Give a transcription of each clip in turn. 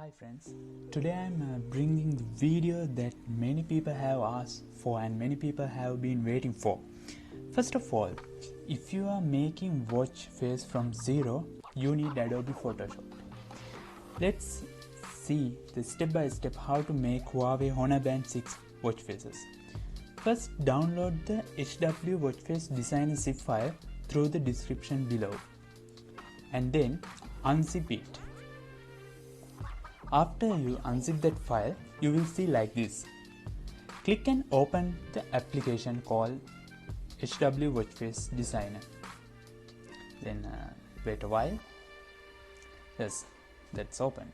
Hi friends, today I'm bringing the video that many people have asked for and many people have been waiting for. First of all, if you are making watch face from zero, you need Adobe Photoshop. Let's see the step by step how to make Huawei Honor Band 6 watch faces. First, download the HW watch face designer zip file through the description below and then unzip it. After you unzip that file, you will see like this. Click and open the application called HW Watchface Designer. Then wait a while. Yes, that's opened.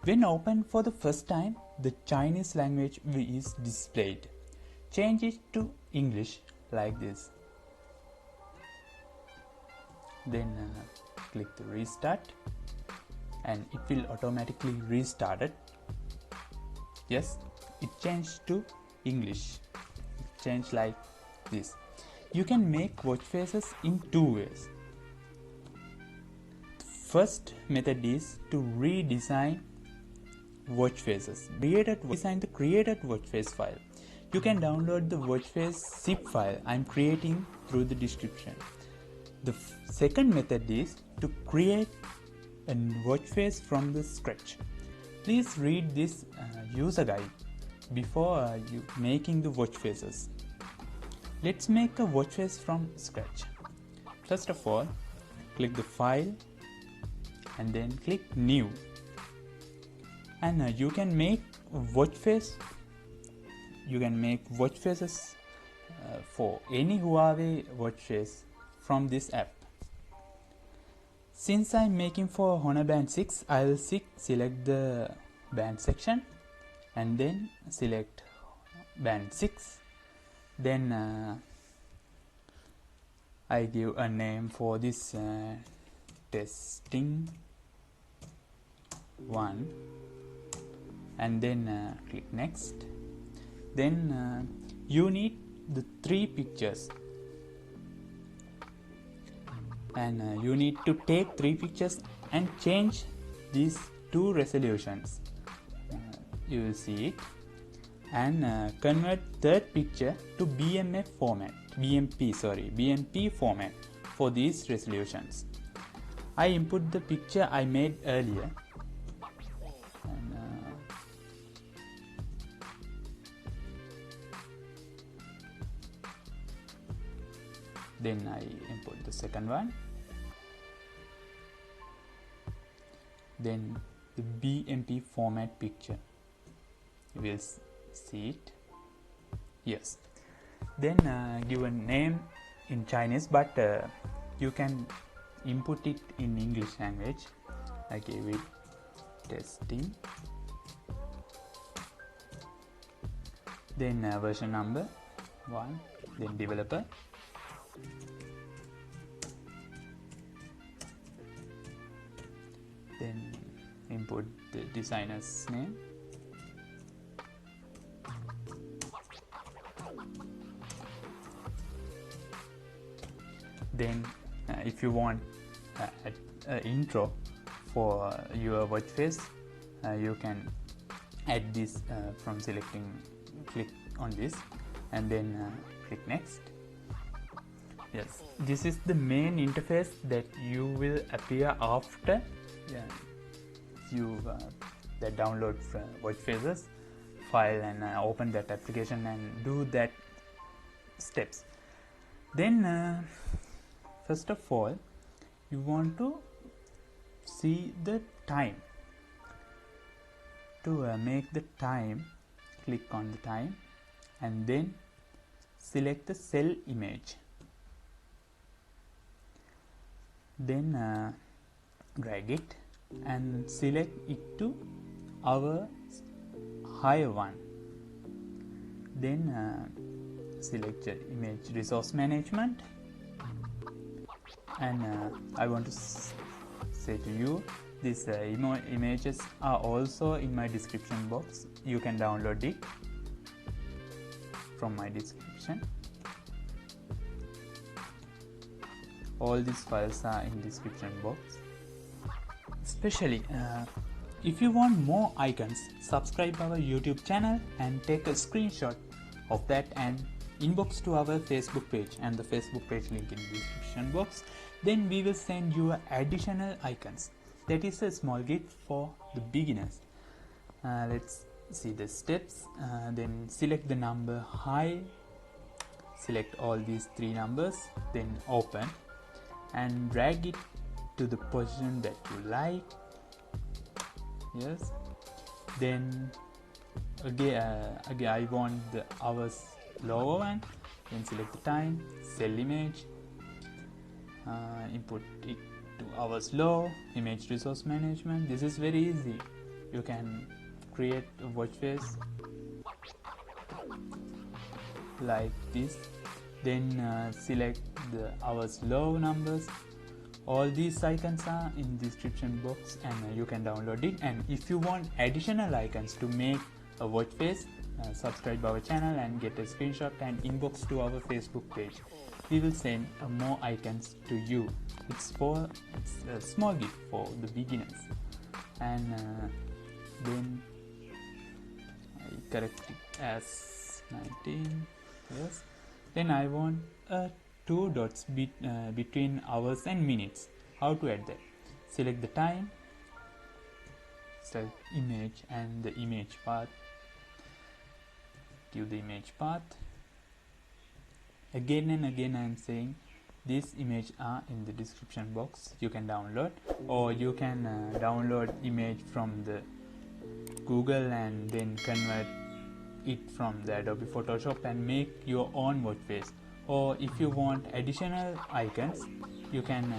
When opened for the first time, the Chinese language is displayed. Change it to English like this. Then click the restart. And it will automatically restart it. Yes, it changed to English. It changed like this. You can make watch faces in two ways. The first method is to redesign watch faces. Design the created watch face file. You can download the watch face zip file I'm creating through the description. The second method is to create a watch face from the scratch. Please read this user guide before you making the watch faces. Let's make a watch face from scratch. First of all, click the file and then click new. And you can make watch face. You can make watch faces for any Huawei watch face from this app. Since I'm making for Honor Band 6, I'll select the band section and then select band 6. Then I give a name for this testing 1 and then click next. Then you need the 3 pictures. And you need to take 3 pictures and change these 2 resolutions. You will see it. And convert third picture to BMP format for these resolutions. I input the picture I made earlier. And, then I input the second one. Then the BMP format picture. You will see it. Yes. Then give a name in Chinese, but you can input it in English language. I gave it testing. Then version number 1. Then developer. Then input the designer's name. Then if you want an intro for your watch face, you can add this from click on this and then click next. Yes, this is the main interface that you will appear after you download watch faces file and open that application and do that steps. Then first of all, you want to see the time. To make the time, click on the time and then select the cell image. Then drag it and select it to our higher one. Then select the image resource management. And I want to say to you, these images are also in my description box. You can download it from my description. All these files are in description box. Especially If you want more icons, subscribe our YouTube channel and take a screenshot of that and inbox to our Facebook page, and the Facebook page link in the description box. Then we will send you additional icons. That is a small gift for the beginners. Let's see the steps. Then select the number high, select all these three numbers, then open and drag it to the position that you like. Yes, then again I want the hours lower one. Then select the time, cell image, input it to hours low, image resource management. This is very easy. You can create a watch face like this. Then select the hours low numbers. All these icons are in the description box and you can download it. And if you want additional icons to make a watch face, subscribe our channel and get a screenshot and inbox to our Facebook page. We will send more icons to you. It's a small gift for the beginners. And then I correct it as 19. Yes. Then I want two dots between hours and minutes. How to add that? Select the time, select image and the image path. Give the image path. Again and again I am saying these images are in the description box. You can download, or you can download image from the Google and then convert it from the Adobe Photoshop and make your own watch face. Or if you want additional icons, you can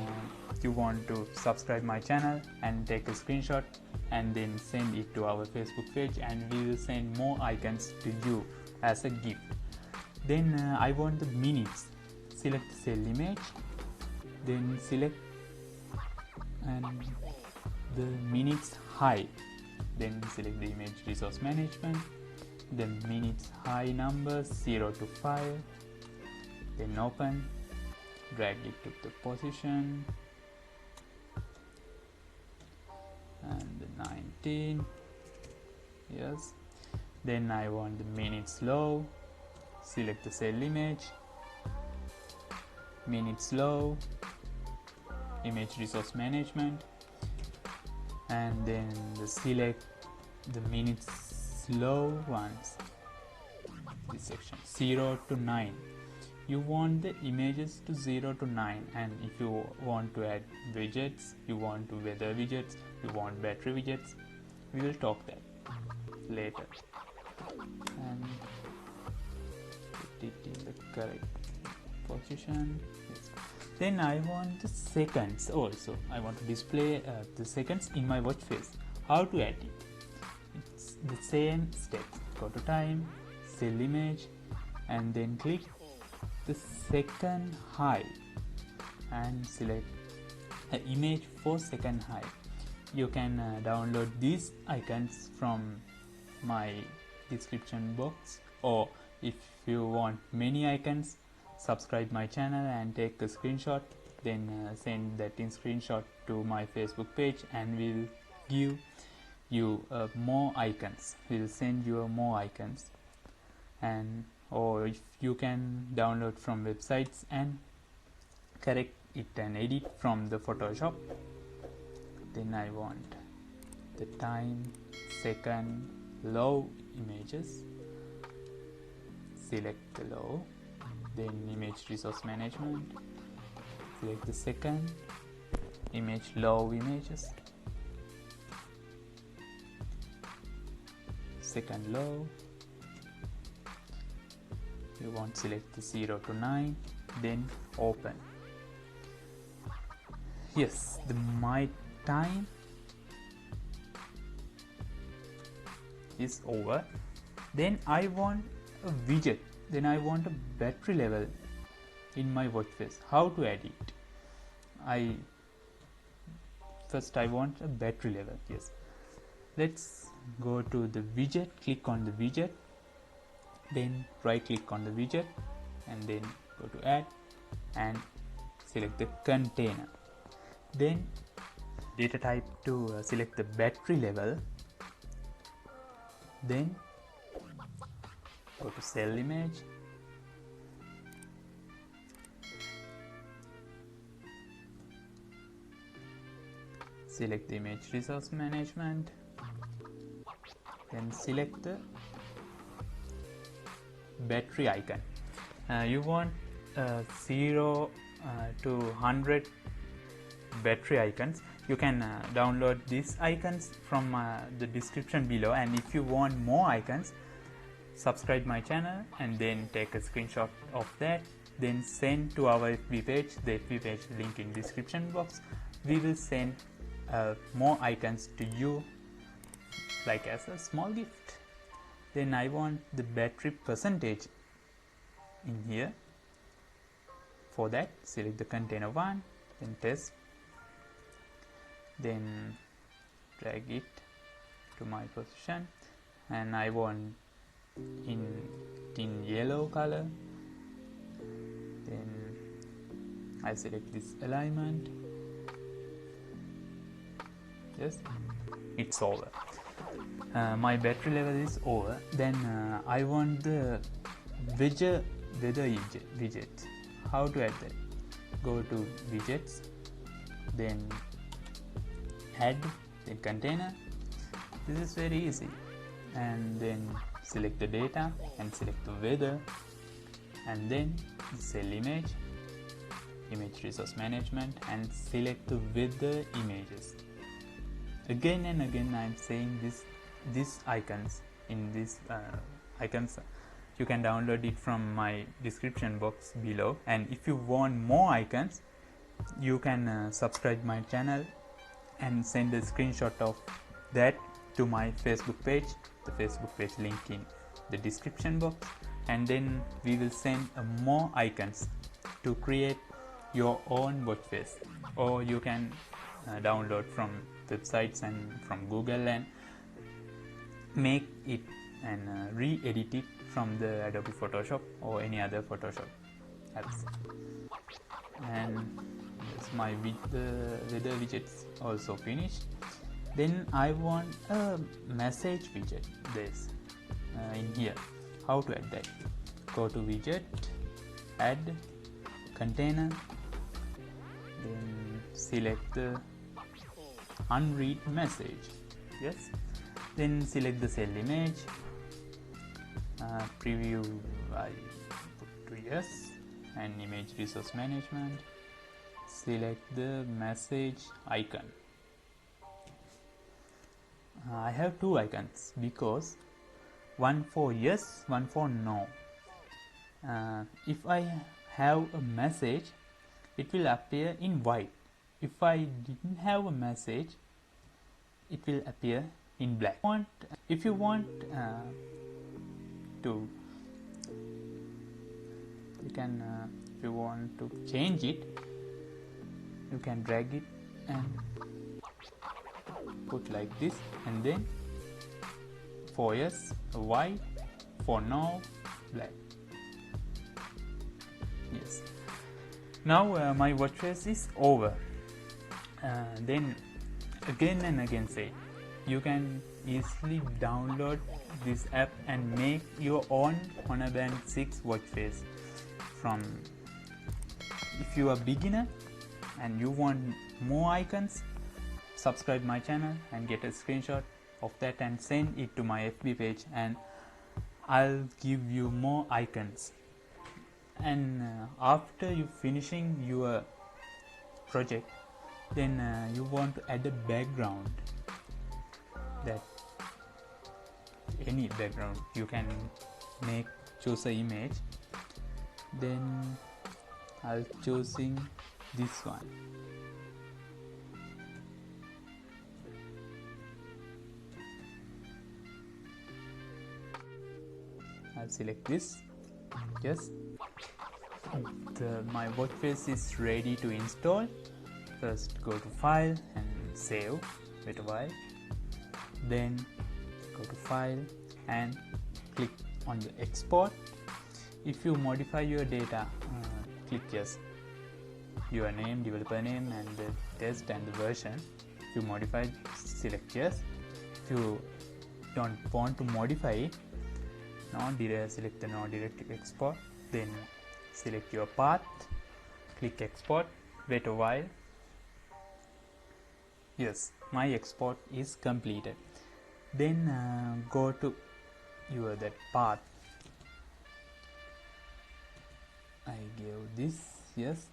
you want to subscribe my channel and take a screenshot and then send it to our Facebook page, and we will send more icons to you as a gift. Then I want the minutes. Select cell image, then select and the minutes high, then select the image resource management, then minutes high numbers 0 to 5, then open, drag it to the position and the 19. Yes, then I want the minutes low. Select the cell image, minutes low, image resource management, and then select the minutes low ones, this section 0 to 9. You want the images to 0 to 9, and if you want to add widgets, you want to weather widgets, you want battery widgets, we will talk that later. And put it in the correct position. Yes. Then I want the seconds also. I want to display the seconds in my watch face. How to add it? It's the same step. Go to time, cell image, and then click the second high and select the image for second high. You can download these icons from my description box, or if you want many icons, subscribe my channel and take a screenshot, then send that in screenshot to my Facebook page, and we will give you more icons. We will send you more icons. And or if you can download from websites and correct it and edit from the Photoshop. Then I want the time, second, low images. Select the low, then image resource management, select the second, image low images, second low. You want to select the 0 to 9, then open. Yes, my time is over. Then I want a widget, then I want a battery level in my watch face. How to add it? First I want a battery level. Yes, let's go to the widget, click on the widget, then right click on the widget and then go to add and select the container. Then data type to select the battery level, then go to cell image, select the image resource management, then select the battery icon. You want 0 to 100 battery icons. You can download these icons from the description below, and if you want more icons, subscribe my channel and then take a screenshot of that, then send to our FB page, the FB page link in description box. We will send more icons to you like as a small gift. Then I want the battery percentage in here. For that, select the container 1, then test, then drag it to my position, and I want in yellow color. Then I select this alignment. Yes, it's over. My battery level is over. Then I want the weather widget. How to add that? Go to widgets, then add the container. This is very easy. And then select the data and select the weather, and then cell image resource management, and select the weather images. Again and again I am saying these icons. In these icons, you can download it from my description box below, and if you want more icons, you can subscribe my channel and send a screenshot of that to my Facebook page, the Facebook page link in the description box, and then we will send more icons to create your own watch face, or you can download from websites and from Google and make it and re-edit it from the Adobe Photoshop or any other Photoshop apps. And yes, my weather widgets also finished. Then I want a message widget this in here. How to add that? Go to widget, add container, then select the unread message. Yes, then select the cell image, preview I put to yes, and image resource management, select the message icon. I have two icons because one for yes, one for no. If I have a message, it will appear in white. If I didn't have a message, it will appear in black. If you want to, you can if you want to change it, you can drag it and put like this, and then for yes white, for no black. Yes, now my watch face is over. Then again and again say, you can easily download this app and make your own Honor Band 6 watch face from. If you are beginner and you want more icons, subscribe my channel and get a screenshot of that and send it to my FB page, and I'll give you more icons. And after you finishing your project, then you want to add a background, that any background you can make, choose an image. Then I'll choosing this one. I'll select this. Yes, my watch face is ready to install. First go to file and save. Wait a while. Then go to file and click on the export. If you modify your data, click yes, your name, developer name, and the test and the version. If you modify, select yes. If you don't want to modify it, select the no direct export, then select your path, click export, wait a while. Yes, my export is completed. Then go to your that path. I gave this, yes,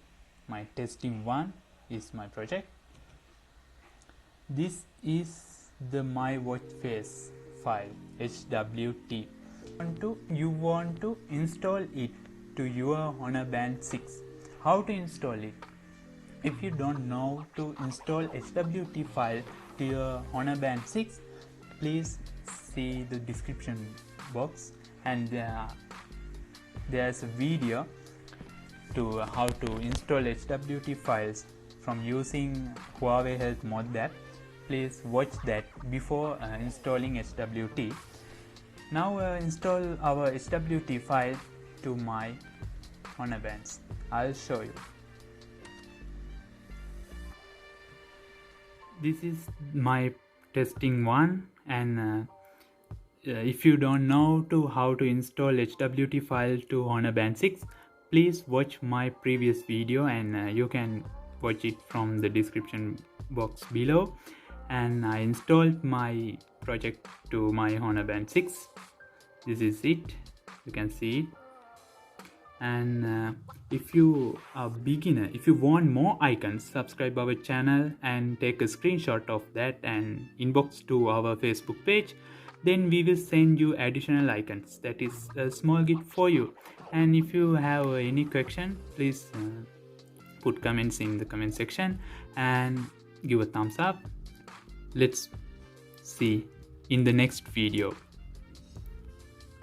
my testing one is my project. This is the my watch face file, hwt. You want to install it to your Honor Band 6. How to install it? If you don't know to install hwt file to your Honor Band 6, please see the description box, and there's a video to how to install hwt files from using Huawei Health Mod app. Please watch that before installing hwt. Now install our hwt file to my Honor Bands. I'll show you. This is my testing one, and if you don't know how to install hwt file to Honor Band 6, please watch my previous video, and you can watch it from the description box below. And I installed my project to my Honor Band 6. This is it, you can see it. And if you are beginner, if you want more icons, subscribe our channel and take a screenshot of that and inbox to our Facebook page. Then we will send you additional icons. That is a small gift for you. And if you have any question, please put comments in the comment section and give a thumbs up. Let's see in the next video.